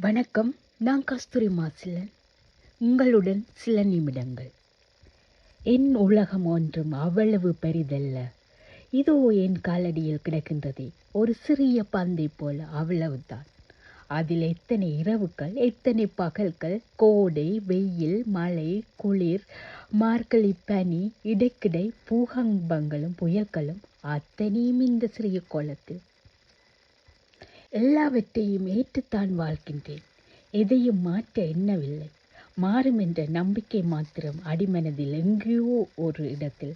வணக்கம். நான் கஸ்தூரி மாசிலன். உங்களுடன் சில நிமிடங்கள். என் உலகம் ஒன்றும் அவ்வளவு பெரிதல்ல. இதோ என் காலடியில் கிடக்கின்றதே ஒரு சிறிய பந்தை போல, அவ்வளவுதான். அதில் எத்தனை இரவுகள், எத்தனை பகல்கள், கோடை, வெயில், மழை, குளிர், மார்கழி பனி, இடைக்கிடை பூகம்பங்களும் புயல்களும் அத்தனையும் இந்த சிறிய கோலத்தில். எல்லாவற்றையும் ஏற்றுத்தான் வாழ்கின்றேன். எதையும் மாற்ற எண்ணவில்லை. மாறும் என்ற நம்பிக்கை மாத்திரம் அடிமனதில் எங்கேயோ ஒரு இடத்தில்.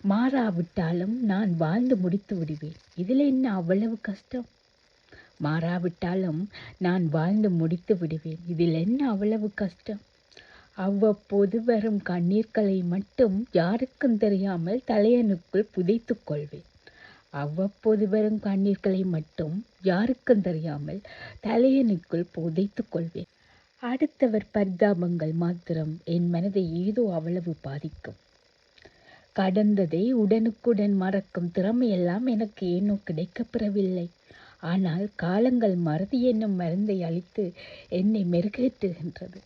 மாறாவிட்டாலும் நான் வாழ்ந்து முடித்து விடுவேன். இதில் என்ன அவ்வளவு கஷ்டம்? மாறாவிட்டாலும் நான் வாழ்ந்து முடித்து விடுவேன். இதில் என்ன அவ்வளவு கஷ்டம்? அவ்வப்போது வரும் கண்ணீர்களை மட்டும் யாருக்கும் தெரியாமல் தலையனுக்குள் புதைத்துக் கொள்வேன். அவ்வப்போது வரும் கண்ணீர்களை மட்டும் யாருக்கும் தெரியாமல் தலையனுக்குள் புதைத்துக் கொள்வேன். அடுத்தவர் பரிதாபங்கள் மாத்திரம் என் மனதை ஏதோ அவ்வளவு பாதிக்கும். கடந்ததை உடனுக்குடன் மறக்கும் திறமையெல்லாம் எனக்கு ஏனோ கிடைக்கப்பெறவில்லை. ஆனால் காலங்கள் மறதி என்னும் மருந்தை அளித்து என்னை மெருகேற்றுகின்றது.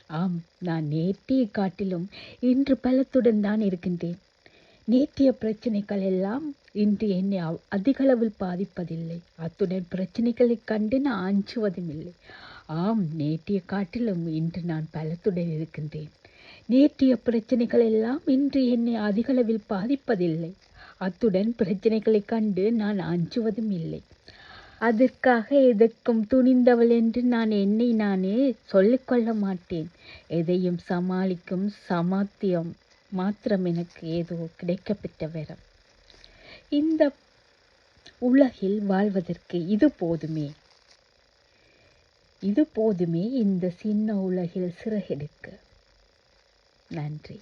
ஆம், நான் நேற்றைய காட்டிலும் இன்று பலத்துடன் தான் இருக்கின்றேன். நேற்றைய பிரச்சனைகள் எல்லாம் இன்று என்னை அதிகளவில் பாதிப்பதில்லை. அத்துடன் பிரச்சனைகளை கண்டு நான் அஞ்சுவதும் இல்லை. ஆம், நேற்றைய காட்டிலும் இன்று நான் பலத்துடன் இருக்கின்றேன். நேற்றைய பிரச்சனைகள் எல்லாம் இன்று என்னை அதிகளவில் பாதிப்பதில்லை. அத்துடன் பிரச்சனைகளை கண்டு நான் அஞ்சுவதும் இல்லை. அதற்காக எதற்கும் துணிந்தவள் என்று நான் என்னை நானே சொல்லிக்கொள்ள மாட்டேன். எதையும் சமாளிக்கும் சமாத்தியம் மாத்திரம் எனக்கு ஏதோ கிடைக்கப்பெற்ற வரம். இந்த உலகில் வாழ்வதற்கு இது போதுமே. இது போதுமே இந்த சின்ன உலகில் சிறகெடுக்க. நன்றி.